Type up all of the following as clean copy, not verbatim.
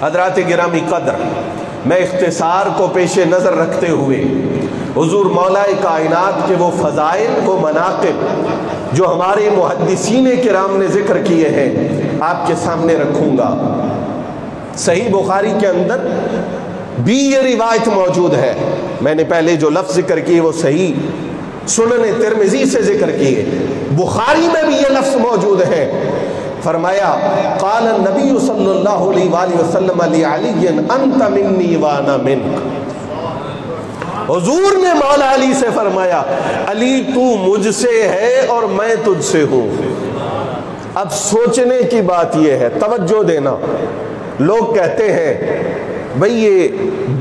حضرات گرامی قدر، میں اختصار کو پیش نظر رکھتے ہوئے حضور مولا کائنات کے وہ فضائل، وہ مناقب جو ہمارے محدثین کرام نے ذکر کیے ہیں آپ کے سامنے رکھوں گا۔ صحیح بخاری کے اندر بھی یہ روایت موجود ہے، میں نے پہلے جو لفظ ذکر کیے وہ صحیح سنن ترمذی سے ذکر کیے، بخاری میں بھی یہ لفظ موجود ہے۔ فرمایا قال النبی صلی اللہ علیہ وآلہ وسلم لعلی انت منی وانا منک، حضور نے مولا علی سے فرمایا علی تو مجھ سے ہے اور میں تجھ سے ہوں۔ اب سوچنے کی بات یہ ہے، توجہ دینا، لوگ کہتے ہیں بھئی یہ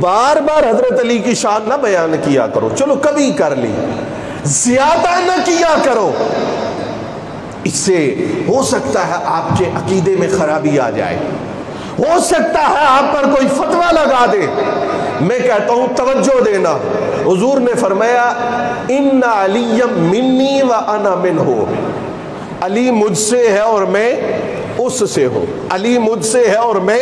بار بار حضرت علی کی شان نہ بیان کیا کرو، چلو کبھی کر لی، زیادہ نہ کیا کرو، اس سے ہو سکتا ہے آپ کے عقیدے میں خرابی آ جائے، ہو سکتا ہے آپ پر کوئی فتویٰ لگا دے۔ میں کہتا ہوں توجہ دینا، حضور نے فرمایا ان علی منی وانا منہ، علی مجھ سے ہے اور میں اس سے ہوں، علی مجھ سے ہے اور میں،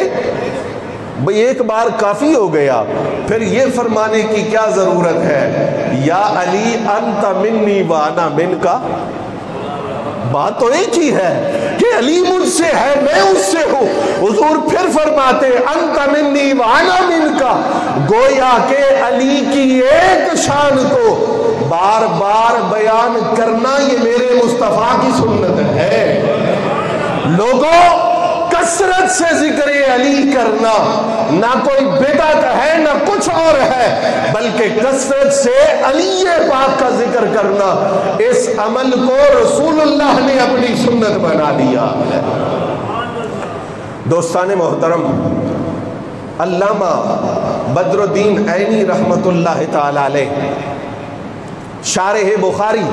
بھئی ایک بار کافی ہو گیا، پھر یہ فرمانے کی کیا ضرورت ہے یا علی انت منی وانا منکا؟ بات تو ایک ہی ہے کہ علی مجھ سے ہے میں اس سے ہوں۔ حضور پھر فرماتے انت منی وانا منکا، گویا کہ علی کی ایک شان کو بار بار بیان کرنا یہ میرے مصطفیٰ کی سنت ہے۔ لوگوں کثرت سے ذکر علی کرنا نہ کوئی بدعت ہے نہ کچھ اور ہے، بلکہ کثرت سے علی پاک کا ذکر کرنا، اس عمل کو رسول اللہ نے اپنی سنت بنا دیا ہے۔ دوستان محترم، علامہ بدر الدین عینی رحمت اللہ تعالی علیہ شارح بخاری،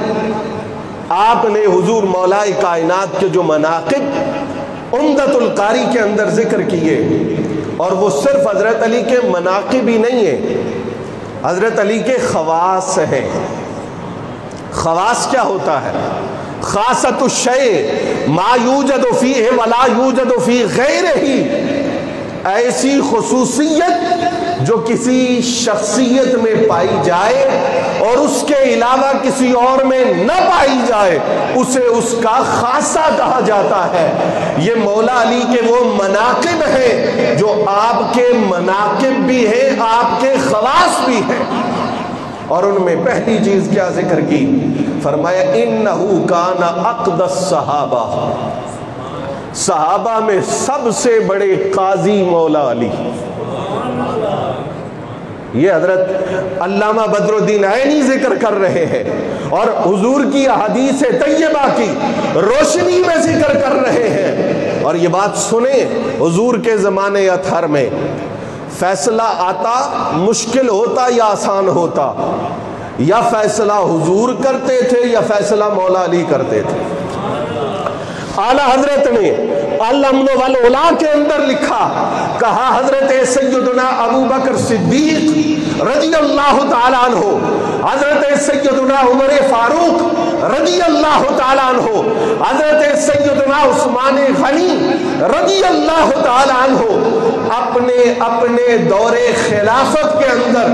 آپ نے حضور مولا کائنات کے جو مناقب عمدۃ القاری کے اندر ذکر کیے، اور وہ صرف حضرت علی کے مناقب ہی نہیں ہیں، حضرت علی کے خواص ہیں۔ خواص کیا ہوتا ہے؟ خاصۃ الشیء ما یوجد فیہ ولا یوجد فی غیرہ، ایسی خصوصیت جو کسی شخصیت میں پائی جائے اور اس کے علاوہ کسی اور میں نہ پائی جائے، اسے اس کا خاصہ کہا جاتا ہے۔ یہ مولا علی کے وہ مناقب ہیں جو آپ کے مناقب بھی ہیں، آپ کے خواص بھی ہیں، اور ان میں پہلی چیز کیا ذکر کی؟ فرمایا انہو کان اقدس الصحابہ، صحابہ میں سب سے بڑے قاضی مولا علی۔ یہ حضرت علامہ بدر الدین عینی ذکر کر رہے ہیں اور حضور کی احادیث طیبہ کی روشنی میں ذکر کر رہے ہیں۔ اور یہ بات سنیں، حضور کے زمانے اطہر میں فیصلہ آتا مشکل ہوتا یا آسان ہوتا؟ یا فیصلہ حضور کرتے تھے یا فیصلہ مولا علی کرتے تھے؟ اعلیٰ حضرت نے الامن والعلا کے اندر لکھا، کہا حضرت سیدنا ابو بکر صدیق رضی اللہ تعالیٰ عنہ، حضرت سیدنا عمر فاروق رضی اللہ تعالیٰ عنہ، حضرت سیدنا عثمان غنی رضی اللہ تعالیٰ عنہ اپنے دور خلافت کے اندر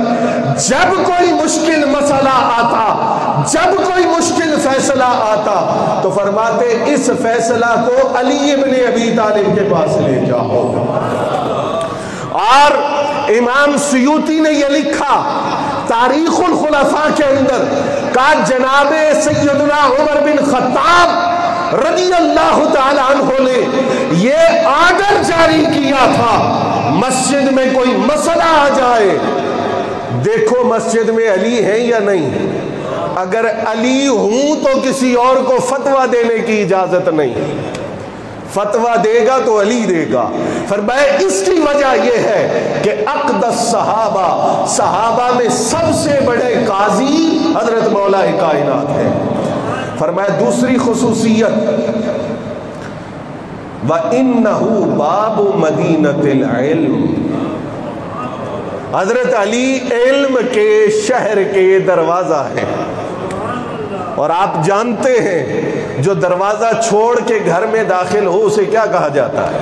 جب کوئی مشکل مسئلہ آتا، جب کوئی مشکل فیصلہ آتا تو فرماتے اس فیصلہ کو علی ابن ابی طالب کے پاس لے جاؤ۔ اور امام سیوطی نے یہ لکھا تاریخ الخلفاء کے اندر، کہا جناب سیدنا عمر بن خطاب رضی اللہ تعالیٰ عنہ نے یہ آرڈر جاری کیا تھا، مسجد میں کوئی مسئلہ آ جائے، دیکھو مسجد میں علی ہیں یا نہیں، اگر علی ہوں تو کسی اور کو فتویٰ دینے کی اجازت نہیں، فتویٰ دے گا تو علی دے گا۔ فرمایا اس کی وجہ یہ ہے کہ اقدس صحابہ، صحابہ میں سب سے بڑے قاضی حضرت مولا کائنات ہیں۔ فرمایا دوسری خصوصیت وَإِنَّهُ بَابُ مَدِينَةِ الْعِلْمِ، حضرت علی علم کے شہر کے دروازہ ہے۔ اور آپ جانتے ہیں جو دروازہ چھوڑ کے گھر میں داخل ہو اسے کیا کہا جاتا ہے؟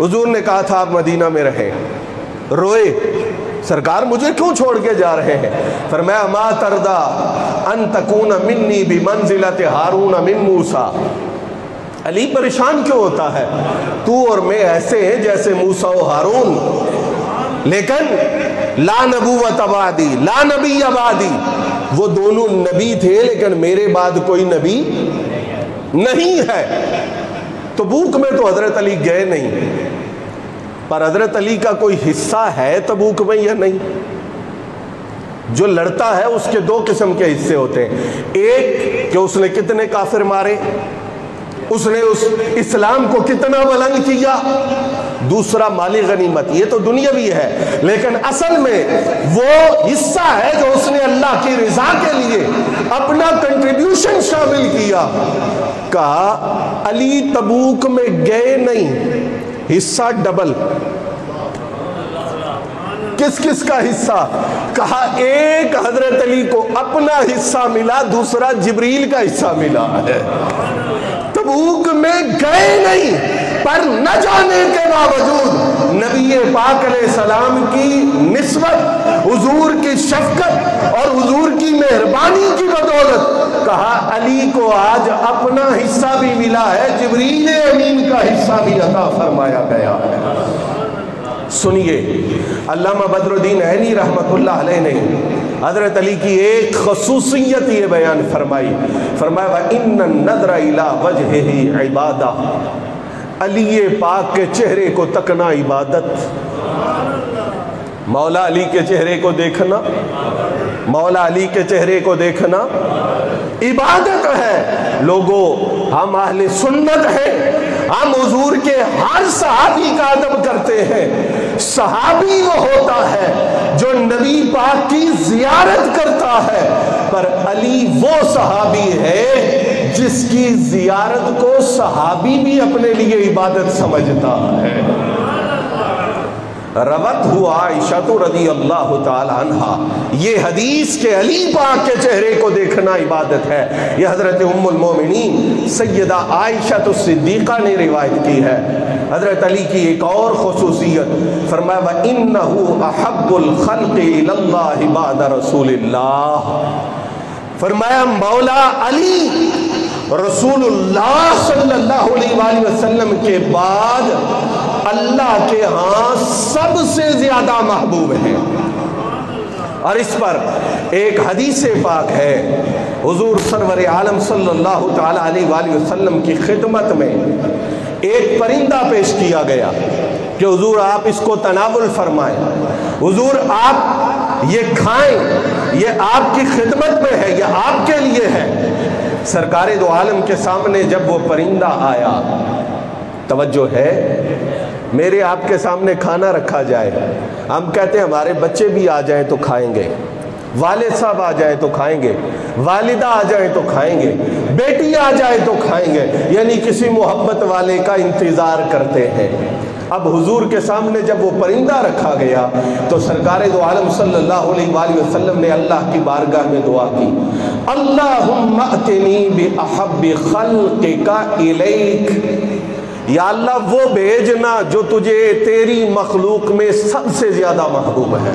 حضور نے کہا تھا آپ مدینہ میں رہیں، روئے، سرکار مجھے کیوں چھوڑ کے جا رہے ہیں؟ فرمایا ما تردا ان تکون منی بمنزلت ہارون من موسیٰ، علی پریشان کیوں ہوتا ہے؟ تو اور میں ایسے ہیں جیسے موسیٰ و ہارون، لیکن لا نبوت بعدی، لا نبی بعدی، وہ دونوں نبی تھے لیکن میرے بعد کوئی نبی نہیں ہے۔ تبوک میں تو حضرت علی گئے نہیں، پر حضرت علی کا کوئی حصہ ہے تبوک میں یا نہیں؟ جو لڑتا ہے اس کے دو قسم کے حصے ہوتے ہیں، ایک کہ اس نے کتنے کافر مارے، اس نے اس اسلام کو کتنا بلند کیا، دوسرا مالی غنیمت، یہ تو دنیاوی ہے، لیکن اصل میں وہ حصہ ہے جو اس نے اللہ کی رضا کے لیے اپنا کنٹریبیوشن شامل کیا۔ کہا علی تبوک میں گئے نہیں، حصہ ڈبل۔ کس کس کا حصہ؟ کہا ایک حضرت علی کو اپنا حصہ ملا، دوسرا جبریل کا حصہ ملا ہے۔ تبوک میں گئے نہیں، پر نہ جانے کے باوجود نبی پاک علیہ السلام کی نسبت، حضور کی شفقت اور حضور کی مہربانی کی بدولت کہا علی کو آج اپنا حصہ بھی ملا ہے، جبریل امین کا حصہ بھی عطا فرمایا گیا ہے۔ سنیے، علامہ بدر الدین عینی رحمت اللہ علیہ نے حضرت علی کی ایک خصوصیت یہ بیان فرمائی، فرمایا وَإِنَّ النَّظْرَ إِلَىٰ وَجْهِهِ عِبَادَةٌ، علی پاک کے چہرے کو تکنا عبادت، مولا علی کے چہرے کو دیکھنا، مولا علی کے چہرے کو دیکھنا عبادت ہے۔ لوگوں، ہم اہل سنت ہیں، ہم حضور کے ہر صحابی کا ادب کرتے ہیں۔ صحابی وہ ہوتا ہے جو نبی پاک کی زیارت کرتا ہے، پر علی وہ صحابی ہے جس کی زیارت کو صحابی بھی اپنے لیے عبادت سمجھتا ہے۔ روت ہوا عائشہ رضی اللہ تعالی عنہ، یہ حدیث کے علی پاک کے چہرے کو دیکھنا عبادت ہے، یہ حضرت ام المومنین سیدہ عائشہ الصدیقہ نے روایت کی ہے۔ حضرت علی کی ایک اور خصوصیت، فرمایا وَإِنَّهُ أَحَبُّ الْخَلْقِ إِلَى اللَّهِ بَعْدَ رَسُولِ اللَّهِ، فرمایا مولا علی رسول اللہ صلی اللہ علیہ وآلہ وسلم کے بعد اللہ کے ہاں سب سے زیادہ محبوب ہے۔ اور اس پر ایک حدیث پاک ہے، حضور سرور عالم صلی اللہ تعالی علیہ وآلہ وسلم کی خدمت میں ایک پرندہ پیش کیا گیا کہ حضور آپ اس کو تناول فرمائیں، حضور آپ یہ کھائیں، یہ آپ کی خدمت میں ہے، یہ آپ کے لیے ہے۔ سرکار دو عالم کے سامنے جب وہ پرندہ آیا، توجہ ہے، میرے آپ کے سامنے کھانا رکھا جائے، ہم کہتے ہیں ہمارے بچے بھی آ جائیں تو کھائیں گے، والد صاحب آ جائیں تو کھائیں گے، والدہ آ جائیں تو کھائیں گے، بیٹی آ جائے تو کھائیں گے، یعنی کسی محبت والے کا انتظار کرتے ہیں۔ اب حضور کے سامنے جب وہ پرندہ رکھا گیا تو سرکار دو عالم صلی اللہ علیہ وآلہ وسلم نے اللہ کی بارگاہ میں دعا کی، اللہم ائتنی بأحب خلقک الیک، یا اللہ وہ بھیجنا جو تجھے تیری مخلوق میں سب سے زیادہ محبوب ہے،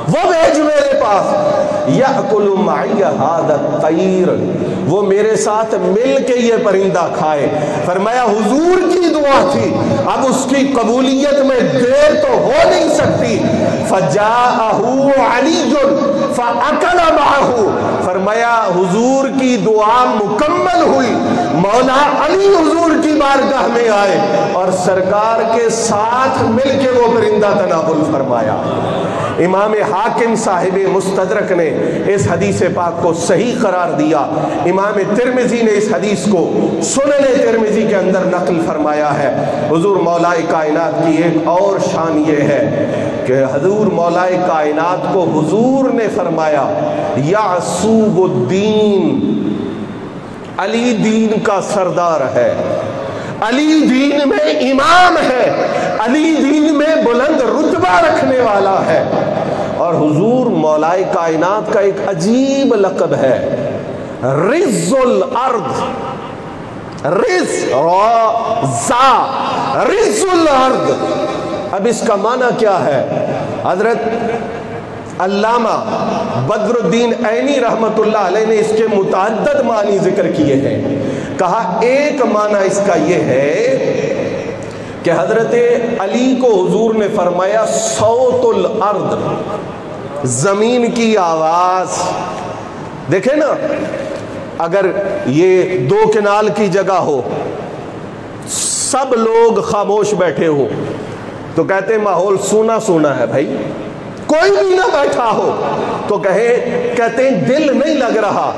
وہ بھیج میرے پاس، یأکل معی ھذا الطیر، وہ میرے ساتھ مل کے یہ پرندہ کھائے۔ فرمایا حضور کی دعا تھی، اب اس کی قبولیت میں دیر تو ہو نہیں سکتی۔ فجاءہ علی فاکل معہ، فرمایا حضور کی دعا مکمل ہوئی، مولا علی حضور کی بارگاہ میں آئے اور سرکار کے ساتھ مل کے وہ پرندہ تناول فرمایا۔ امام حاکم صاحب مستدرک نے اس حدیث پاک کو صحیح قرار دیا، امام ترمذی نے اس حدیث کو سنن ترمذی کے اندر نقل فرمایا ہے۔ حضور مولا کائنات کی ایک اور شان یہ ہے کہ حضور مولا کائنات کو حضور نے فرمایا یعصوب الدین، علی دین کا سردار ہے، علی دین میں امام ہے، علی دین میں بلند رتبہ رکھنے والا ہے۔ اور حضور مولا کائنات کا ایک عجیب لقب ہے، رز الارض، رزُّ الارض. اب اس کا معنی کیا ہے؟ حضرت علامہ بدر الدین عینی رحمت اللہ علیہ نے اس کے متعدد معنی ذکر کیے ہیں. کہا ایک معنی اس کا یہ ہے کہ حضرت علی کو حضور نے فرمایا صوت الارض، زمین کی آواز. دیکھیں نا، اگر یہ 2 کنال کی جگہ ہو، سب لوگ خاموش بیٹھے ہو تو کہتے ہیں ماحول سونا سونا ہے بھائی. کوئی بھی نہ بیٹھا ہو تو کہتے ہیں دل نہیں لگ رہا.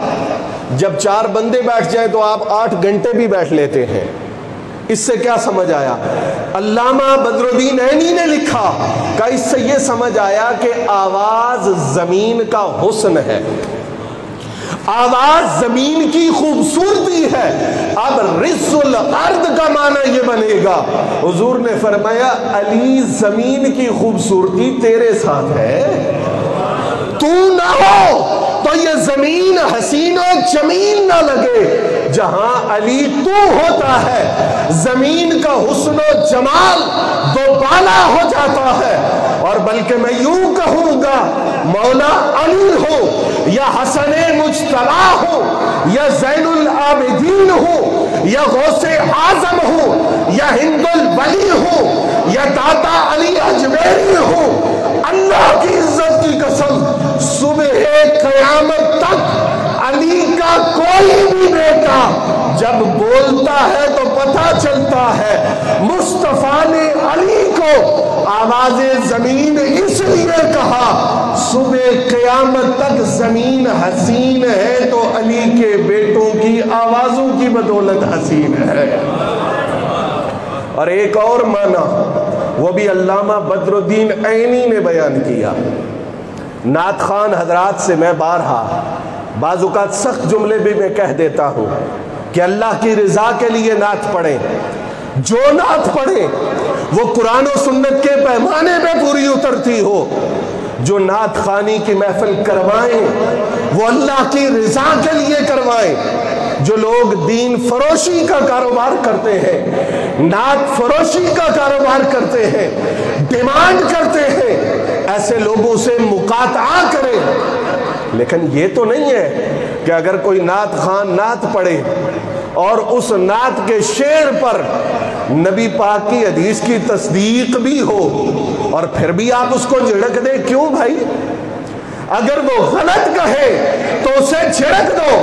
جب 4 بندے بیٹھ جائیں تو آپ 8 گھنٹے بھی بیٹھ لیتے ہیں. اس سے کیا سمجھ آیا؟ علامہ بدر الدین عینی نے لکھا کہ اس سے یہ سمجھ آیا کہ آواز زمین کا حسن ہے، آواز زمین کی خوبصورتی ہے. اب رزُّ الارض کا معنی یہ بنے گا، حضور نے فرمایا علی زمین کی خوبصورتی تیرے ساتھ ہے، تو نہ ہو تو یہ زمین حسین و جمیل نہ لگے. جہاں علی تو ہوتا ہے زمین کا حسن و جمال دوبالا ہو جاتا ہے. اور بلکہ میں یوں کہوں گا مولا علی ہو یا حسن مجتبی ہو یا زین العابدین ہو یا غوث اعظم ہو یا ہند الولی ہو یا داتا علی اجمیری ہو، اللہ کی عزت کی قسم صبح قیامت تک علی کا کوئی بھی بیٹا جب بولتا ہے تو پتہ چلتا ہے مصطفیٰ نے علی کو آواز زمین اس لیے کہا صبح قیامت تک زمین حسین ہے تو علی کے بیٹوں کی آوازوں کی بدولت حسین ہے. اور ایک اور معنی وہ بھی علامہ بدر الدین عینی نے بیان کیا. نعت خوان حضرات سے میں بارہا بعض اوقات سخت جملے بھی میں کہہ دیتا ہوں کہ اللہ کی رضا کے لیے نعت پڑھیں. جو نعت پڑھیں وہ قرآن و سنت کے پیمانے پہ پوری اترتی ہو. جو نعت خوانی کی محفل کروائیں وہ اللہ کی رضا کے لیے کروائیں. جو لوگ دین فروشی کا کاروبار کرتے ہیں، نعت فروشی کا کاروبار کرتے ہیں، ڈیمانڈ کرتے ہیں، ایسے لوگوں سے مقاطعہ کریں. لیکن یہ تو نہیں ہے کہ اگر کوئی نعت خوان نعت پڑھے اور اس نعت کے شعر پر نبی پاک کی حدیث کی تصدیق بھی ہو اور پھر بھی آپ اس کو جھڑک دیں. کیوں بھائی؟ اگر وہ غلط کہے تو اسے جھڑک دو،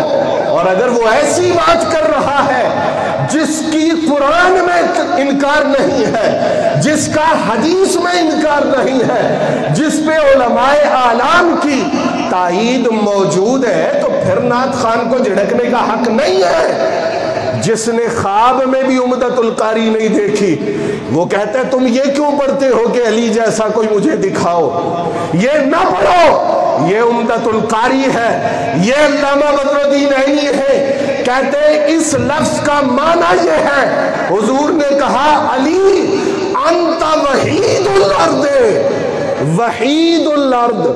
اور اگر وہ ایسی بات کر رہا ہے جس کی قرآن میں انکار نہیں ہے، جس کا حدیث میں انکار نہیں ہے، جس پہ علماء اعلام کی تائید موجود ہے، تو پھر نعت خوان کو جھڑکنے کا حق نہیں ہے. جس نے خواب میں بھی عمدۃ القاری نہیں دیکھی وہ کہتا ہے تم یہ کیوں پڑھتے ہو کہ علی جیسا کوئی مجھے دکھاؤ. یہ نہ پڑھو، یہ عمدۃ القاری ہے، یہ علامہ بدر الدین عینی ہے. کہتے ہیں اس لفظ کا معنی یہ ہے، حضور نے کہا علی انت وحید الارض، وحید الارض،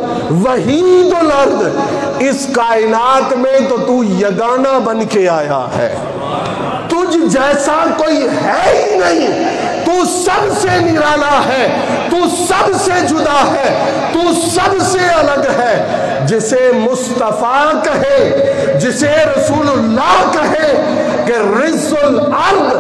وحید الارض، اس کائنات میں تو تو یگانہ بن کے آیا ہے، تجھ جیسا کوئی ہے ہی نہیں. تو سب سے نرالا ہے، تو سب سے جدا ہے، تو سب سے الگ ہے. جسے مصطفیٰ کہے، جسے رسول اللہ کہے کہ رزُّ الارض،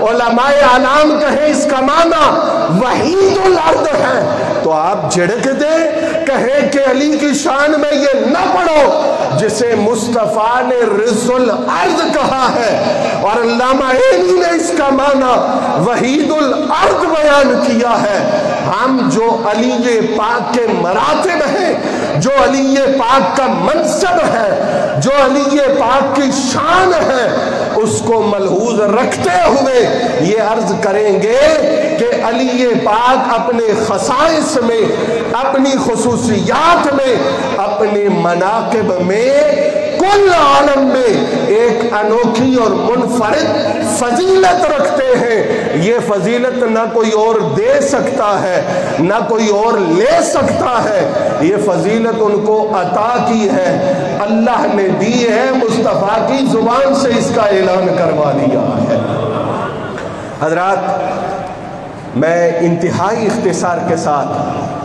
علماء اعلام کہے اس کا معنی وحید الارض ہے، تو آپ جھڑک دیں، کہیں کہ علی کی شان میں یہ نہ پڑھو جسے مصطفیٰ نے رزُّ الارض کہا ہے. اور علامہ عینی نے اس کا معنی وحید الارض بیان کیا ہے. ہم جو علی پاک کے مراتب ہیں، جو علی پاک کا منصب ہے، جو علی پاک کی شان ہے، اس کو ملحوظ رکھتے ہوئے یہ عرض کریں گے کہ علی پاک اپنے خصائص میں، اپنی خصوصیات میں، اپنے مناقب میں کل عالم میں ایک انوکھی اور منفرد فضیلت رکھتے ہیں۔ یہ فضیلت نہ کوئی اور دے سکتا ہے، نہ کوئی اور لے سکتا ہے، یہ فضیلت ان کو عطا کی ہے، اللہ نے دی ہے، مصطفیٰ کی زبان سے اس کا اعلان کروا دیا ہے۔ حضرات، میں انتہائی اختصار کے ساتھ